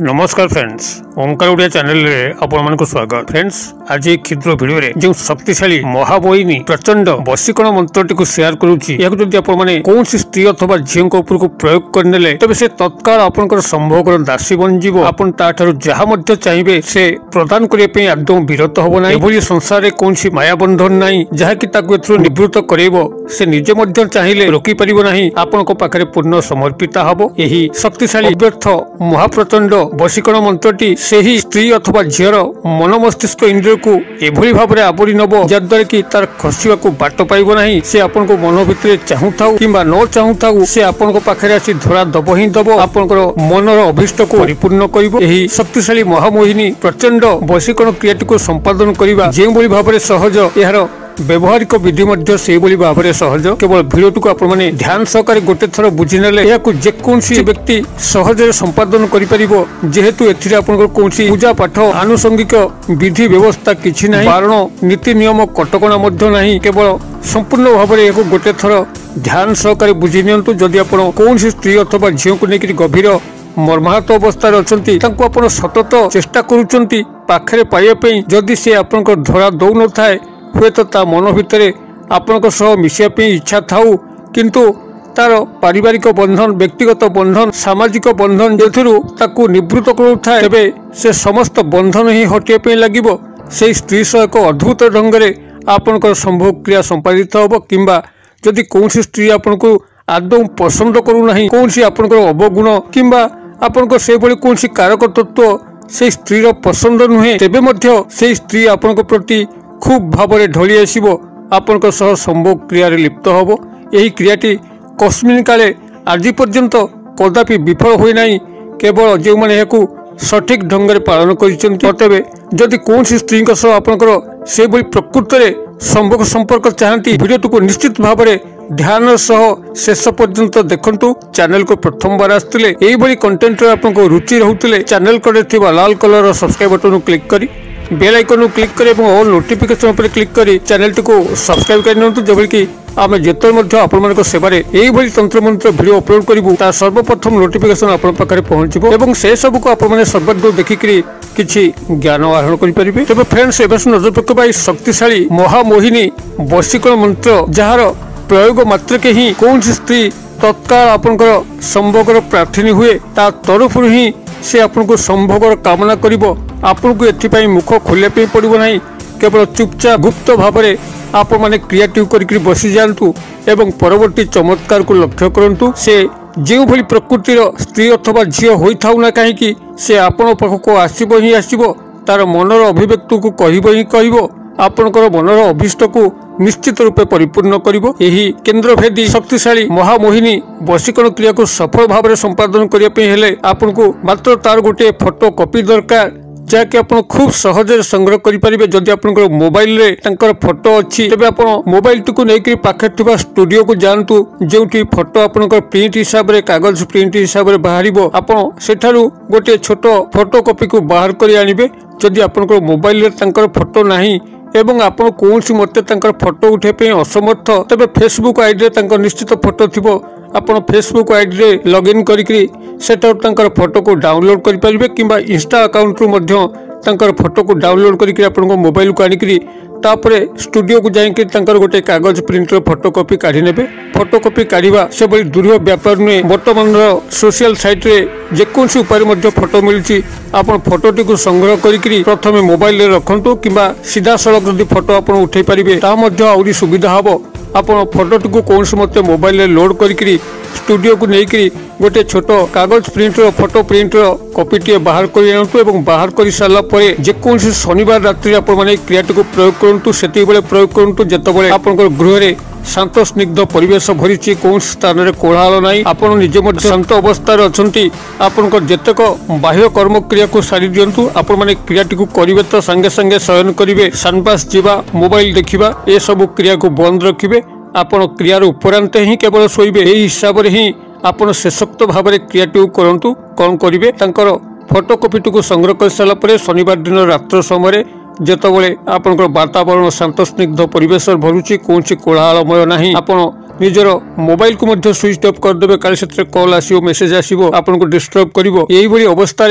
नमस्कार फ्रेंड्स, ओंकार ओडिया चैनल रे आपण मन को स्वागत। फ्रेंड्स, आज एक क्षुद्र वीडियो रे जो शक्तिशाली महामोहिनी प्रचंड वशीकरण मंत्रटी को शेयर करूची। याक जदि आपण माने कोनसी स्त्री अथवा झियो को ऊपर को प्रयोग करनेले तबे से तत्काल आपनकर संभोगर दासी बन जीवो। आपण ताठारु जहा मध्ये चाहिबे से प्रदान करिया पे आदौ विरत होबो नै। एभली संसार रे कोनसी माया बंधन नै जहा कि ताकु एथरो निवृत्त करैबो से निजे मध्ये चाहिले रोकी परिबो नाही। आपनको पाखरे पूर्ण समर्पित हबो। एही शक्तिशाली व्यर्थ महाप्रचंड वशीकरण मंत्रटी से ही स्त्री अथवा झीर मन मस्तिष्क इंद्रिय को एभली भाव आवरी नब जद्वारा कि तार खसिबा को बाट पाइब नाही। से आपन को मन भितर चाहू थाउ किंबा न चाहू थाउ से आपन को पाखरे आसी धरा दब ही दब आपनकर मनर अभिष्ट को परिपूर्ण करिवो। एही शक्तिशाली महामोहिनी प्रचंड वशीकरण क्रियाटी को संपादन करिबा जे भली भाव सहज यार व्यवहारिक विधि मध्य से बोली भाव सहज। केवल भिडियो को आपण माने ध्यान सहकारे गोटे थर बुझी नेले याकु जेकोसी व्यक्ति सहज संपादन करि परिबो। जेहेतु एथिरे आपनकर कोनसी पूजा पाठ आनुषंगिक विधि व्यवस्था किछि नाही, बारण नीति नियम कटकणा मध्य नाही। केवल संपूर्ण भाव में याकु गोटे थर ध्यान सहकारे बुझी नियंतु। जदि आपण कोनसी स्त्री अथवा झियो को नेकि गभीर मर्माहत अवस्था अच्छी आपण सतत चेष्टा करुचंती पाखरे पाइबा पई, जदि से आपनकर धरा दौ न थाए हुए तो ता मन भितर आपनक सह मिसिया पे इच्छा थाउ किंतु तार पारिवारिक बंधन, व्यक्तिगत बंधन, सामाजिक बंधन जेथुरु ताकू निवृत्त करुथाए तेबे से समस्त बंधन ही हटिया पे लागिबो। से स्त्री सह एक अद्भुत ढंग रे आपनकर संभोग क्रिया संपादित होबो। किंबा जदि कोनसी स्त्री आपनको आदौ पसंद करू नाही, कोनसी आपनकर अवगुण किंबा आपनकर से भली कोनसी कारक तत्व से स्त्री रो पसंद नुहे, तेबे मध्य से स्त्री आपनक प्रति खूब भावरे ढली आसीबो, आपनक सह संभोग क्रिया रे लिप्त होबो। एही क्रियाटी कस्मिन काले आज पर्यंत कदापि विफल होई नाही। केवल जे माने याकू सठिक ढंग रे पालन करिसंती। तबे जदि कोनसी स्त्री का सह आपनकर से भली प्रकृत रे संभोग संपर्क चाहती, वीडियो को निश्चित भावरे ध्यान सह शेष पर्यंत देखंतु। चैनल को प्रथम बार आस्तिले एही भली कंटेंट रे आपनको रुचि रहउतिले चैनल करे थिबा लाल कलर सब्सक्राइब बटन क्लिक करी बेल आइकन क्लिक करी और नोटिफिकेशन पर क्लिक करी चैनल को सब्सक्राइब कर नियंतु। जबल कि आमे जेतल मध्ये आपण मानक सेवारे एही भली तंत्र मंत्र वीडियो अपलोड करिवु ता सर्वप्रथम नोटिफिकेशन आपण पाखरे पहुंचिबो एवं से सब को आपण माने सर्वदो देखिकरी किछि ज्ञान आहरण करि परिबे। तबे फ्रेंड्स, एबस नजर पकबाई शक्तिशाली महामोहिनी वशीकरण मंत्र जहार प्रयोग मात्र के ही कोनसी स्त्री तत्काल आपनकर संभोगर प्रार्थनी हुए ता तरफ ही से आपनको संभोगर कामना करिवो। आपनको एथिपाई मुख खोलिया पे पड़िबो नाही। केवल चुपचाप गुप्त भाव में आप माने क्रियाटिव करिकरी बसी जांतु एवं परवर्ती चमत्कार को लक्ष्य करंतु। से जो भली प्रकृतिर स्त्री अथवा झियो होई थाउ ना काहेकि से आपण पाखको आसीबो ही आसीबो, तार मनर अभिव्यक्ति को कहिबो ही कहिबो, आपनकर मनर अभिष्ट को निश्चित रूपे परिपूर्ण करिवो। एही केंद्रभेदी शक्तिशाली महामोहिनी वशीकरण क्रिया को सफल भाव में संपादन करिया पे हेले आपनको मात्र तार गोटे फोटो कॉपी दरकार जहाँकि आप खूब सहज संग्रह करेंगे। जदि आप मोबाइल रे तांकर फोटो अच्छी तेज आप मोबाइल टी को लेकर पाखे थिबा स्टूडियो को जातु जो फोटो आपनकर प्रिंट हिसाब रे कागज प्रिंट हिसाब रे बाहर आपन सेठारु गोटे छोट फोटो कॉपी को बाहर कर आनिबे। जदि आपनकर मोबाइल रे तांकर फोटो नाही एवं आपण कोनसी मते तांकर फोटो उठे पे असमर्थ तबे फेसबुक आईडी रे तांकर निश्चित फोटो थिबो। आपण फेसबुक आईडी रे लॉगिन करिकरी सेटा तांकर फोटो को डाउनलोड करि परिबे किंबा इंस्टा अकाउंट रु मध्य तांकर फोटो को डाउनलोड करिकरी आपण को मोबाइल को आनिकरी तापरे स्टूडियो को जाइकरी तांकर गोटे कागज प्रिंटर फोटो कॉपी काढी नेबे। फोटो कॉपी काढिबा से बड़ी दुर्लभ व्यापार नुहे। वर्तमान सोशल साइट रे जेकोसी उपाय मध्य फोटो मिलची। आपण फोटोटी को संग्रह करिकरी प्रथमे मोबाइल रे रखंतु किंबा सीधा सड़क जदि फोटो आपण उठै परिबे ता मध्य आउरी सुविधा हबो। आपण फोटोटी को कोनसी मते मोबाइल रे लोड करिकरी स्टूडियो को लेकरी गोटे छोट कागज printer photo printer copy T बाहर कर आनतु एवं बाहर कर सारा परे जेकोसी शनिवार रात्रि आपण माने क्रियाटी को प्रयोग करंतु। सेति बेले प्रयोग करंतु जेतबेले आपनकर गृह रे शांत स्निग्ध परिवेश भरिछि, कौन स्थान रे कोलाहल नाही, आपण निजे मध्ये शांत अवस्था रे अछंती। आपनकर जेतक बाह्य कर्म क्रिया को सारी दियंतु। आपण माने क्रियाटी को करिवे तो संगे संगे शयन करिवे, सनपास जीवा, मोबाइल देखिबा ए सब क्रिया को बंद रखिबे। आपण क्रियार उपरांत ही केवल शोइबे। एही हिसाब रे ही आपण सशक्त भाव में क्रियाटिव करंतु। कौन करिवे तांकर फोटो कॉपी को संग्रह कर सारा परे शनिवार दिन रात्र समय जेतबेले आपनकर वातावरण शांत स्निग्ध परिवेश भरुची, कौन कोलाहलमय नाही, आपण निजर मोबाइल को मध्य स्विच ऑफ करदे काले से कॉल आसो मेसेज आसो आपको डिस्टर्ब कर अवस्था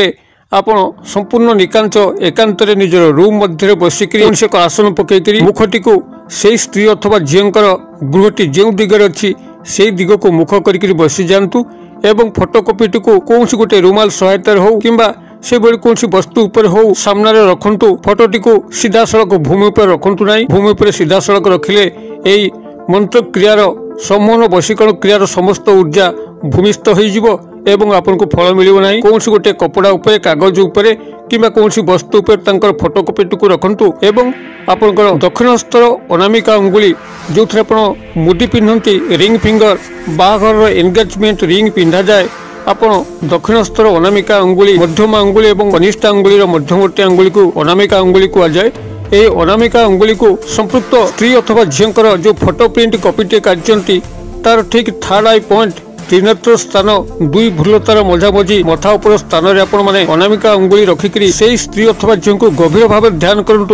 आपण संपूर्ण निकांच एकांत निजर रूम मध्य बसिक एक आसन पकईकरी मुखटी को से स्त्री अथवा झीर गृहटी जो दिगरे अच्छी से दिग को मुख कर बसी जातु एवं फोटोकॉपीटी को कौन गोटे रुमाल सहायतार हो किंबा से बड़ी कौन वस्तु उपर हो सामने रखु फोटोटी को सीधा सड़क भूमि पर रखु ना भूमि पर सीधा सड़क रखिले यही मंत्र क्रियार सम्मोहन वशीकरण क्रियार समस्त ऊर्जा भूमिस्थ हो एवं आपन को फल मिल ना कौन गोटे कपड़ा उपरे कागज उपरे किंबा कौन वस्तु उपर फोटोकॉपीटी को रखु एवं आपंकर दक्षिण हस्तर अनामिका अंगुली जो थे आप मुदी पिंधती रिंग फिंगर बाहाघर एंगेजमेंट रिंग पिंधा जाए आपण दक्षिण हस्तर अनामिका अंगुली मध्यम अंगुली और कनिष्ठ अंगुली मध्यवर्ती अंगुली को अनामिका अंगुली कहुए। यह अनामिका अंगुली को संपृक्त स्त्री अथवा झीर जो फोटो प्रिंट कॉपीटे काटती तार ठीक थर्ड आई पॉइंट त्रिनेत्र स्थान दुई भूलतार मझामझी मथा उपर स्थान में अनामिका अंगुली रखिकी से स्त्री अथवा झील को गभीर भाव ध्यान करूँ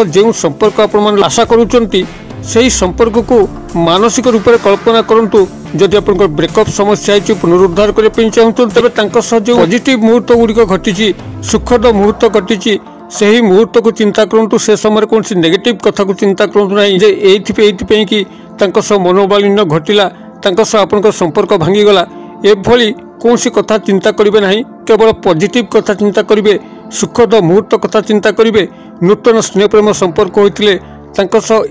जो संपर्क आपण आशा करुँच से संपर्क को मानसिक रूप से कल्पना करूँ जदि आप ब्रेकअप समस्या पुनरुद्धार करने चाहूँ तेज जो पॉजिटिव मुहूर्त गुड़िक घटी सुखद मुहूर्त घटी से ही मुहूर्त को चिंता करूँ से समय कौन नेगेटिव कथा को चिंता करूँ ना ये कि मनोमालिन्य घटला आपण संपर्क भांगीगला एभली कौन कथा चिंता करेंगे ना केवल पॉजिटिव कथा चिंता करेंगे सुखद मुहूर्त कथा चिंता करेंगे नूतन स्नेह प्रेम संपर्क होते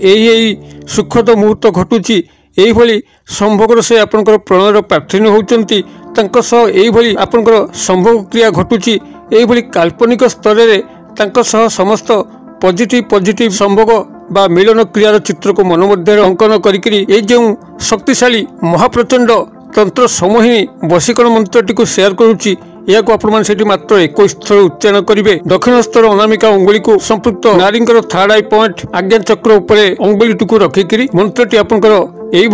यही सुखद मुहूर्त घटुची यही संभोग से आपंकर प्रणयर प्रार्थनी होती आपंकर संभोग क्रिया घटुची यही काल्पनिक स्तर में समस्त पॉजिटिव संभोग बा मिलन क्रियार चित्र को मन मध्य अंकन करी जो शक्तिशाली महाप्रचंड तंत्र समोहिनी वशीकरण मंत्रटी को शेयर करुच्ची या मात्र 21 थर उच्चारण करेंगे। दक्षिण हस्तर अनामिका अंगुली को संपृक्त नारी थर्ड आई पॉइंट आज्ञा चक्र उपरे अंगुली को रखिकी मंत्रटी आपंकर यही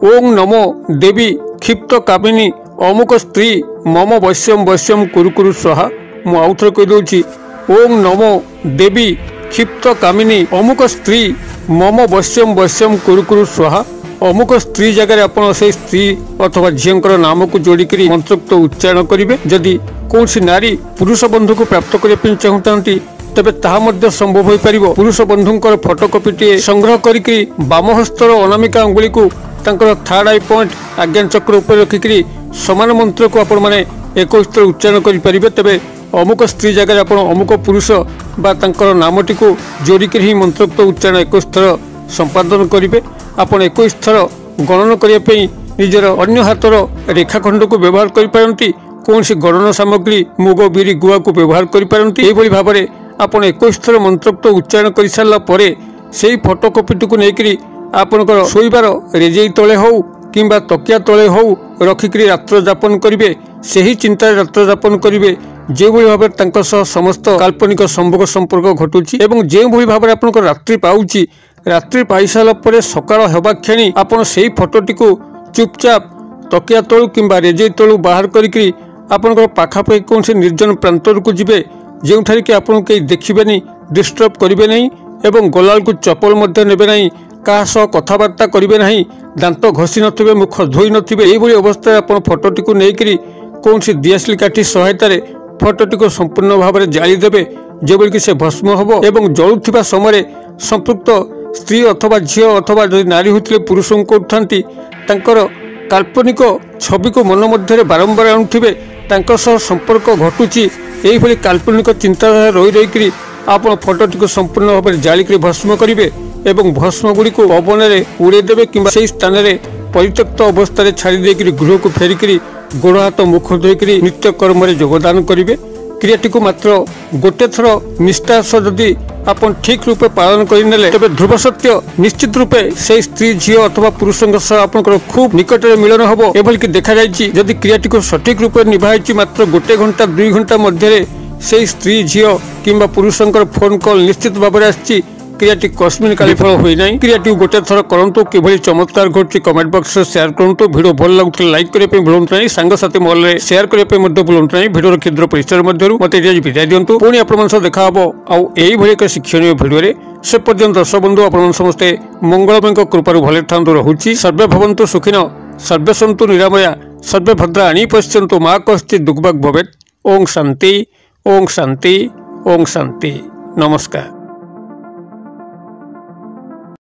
ओं नमो देवी क्षिप्त कामिनी अमुक स्त्री मम वश्यम वश्यम कुरु स्वाहा मु आउ थे कहीदे ओं नमो देवी क्षिप्त कामिनी अमुक स्त्री मम वश्यम वश्यम कुरु स्वाहा अमुक स्त्री जगह आप स्त्री अथवा झीर नाम को जोड़िक मंत्रोक्त उच्चारण करेंगे। जदि कौन नारी पुरुष बंधु को प्राप्त करने चाहूँगी तेबे ताहा संभव हो पार पुरुष बंधुंकर फोटोकॉपीटे संग्रह करी बामहस्तर अनामिका अंगुली को थर्ड आई पॉइंट आज्ञा चक्र उपर रखिकी समान मंत्र को आपण मैंने 21 थर उच्चारण करेंगे। तेबे अमुक स्त्री जगह आप अमुक पुरुष बा नामटी को जोड़िक ही मंत्रोक्त उच्चारण 21 थर संपादन करेंगे। आपण 21 थर गणन करने निजर अन्य हाथर रेखाखंड को व्यवहार करें कौन गणन सामग्री मुग बिरी गुआ को व्यवहार करें भाव में आपण 21 थर मंत्रोक्त उच्चारण कर सारापर से फोटोकॉपीटी को लेकर आपंकर शोबार रेजई तले हो किंबा तकिया तले हो रखिकी रात्र जापन करेंगे से ही चिंता रात्र जापन करेंगे जो भाव में समस्त काल्पनिक संभोग संपर्क घटुची जो भाव में आप रात्रि पाऊँची रात्रि पाई सारापर सकाळ हेबा क्षणी आपण से फोटोटी को चुपचाप तकिया तलू किंबा रेजई तलू बाहर करी आपंकर पाखापाखि कौन से निर्जन प्रांतर को जीवे जो कि आपन कहीं देखिबेनी डिस्टर्ब करेंगे नहीं एवं गलाल को चपल मध्य नेबे नहीं क्या सह कथबार्ता करेंगे नहीं दांत घसी नथिबे मुख धोई नथिबे एभली अवस्था आप फोटोटी को लेकर कौन सी दियासिल काठी सहायता फोटोटी को संपूर्ण भाव में जालीदेवे जो कि से भस्म हम एवं जलुवा समय संपृक्त स्त्री अथवा झील अथवा जो नारी होते पुरुष को उठाती काल्पनिक छवि को मन मध्य बारंबार आणुवे संपर्क घटुची यही काल्पनिक चिंताधारा रही आप फोटोटी को संपूर्ण भाव में जालिक भस्म करेंगे एवं भस्म गुड़ी को पवन में उड़ेदेवे कि स्थान में परित्यक्त अवस्था छाड़ी गृह को फेरिकी गोड़ हाथ मुख धोक नित्य कर्म योगदान करेंगे। क्रियाटी को मात्र गोटे थर निष्ठार सह जदि आप ठीक रूपे पालन करने तेज ध्रुव सत्य निश्चित रूपे से स्त्री झील अथवा पुरुष आप खूब निकट में मिलन हम एभलिक देखा जदि क्रियाटी को सठिक रूपे निभाई मात्र गोटे घंटा 2 घंटा मध्य से स्त्री झील किंबा पुरुषंकर फोन कॉल निश्चित भाव में आसी क्रियाटी कस्मिन काली फल हुई ना क्रियाटी गोटे थर करंतु किभली चमत्कार घटुची कमेंट बॉक्स में शेयर करंतु वीडियो भल लागुतले लाइक करे पे भूलंतु नहीं सांग साथी मॉल रे शेयर करे पे मध्य भूलंतु नहीं वीडियो क्षुद्र परिचय मध्यरु मते विदाय दियंतु पुणी आपण मन देखा हबो आउ एई भली एक शिक्षणीय वीडियो रे से पर्यंत दर्शक बंधु आपण समस्ते मंगलमय कृपारु भले थांतु रहूची सर्वे भवन्तु सुखिनो सर्वे सन्तु निरामया सर्वे भद्राणि पश्यन्तु मा कश्चित् दुःखभाग् भवेत्। ओम शांति ओम शांति ओम शांति। नमस्कार।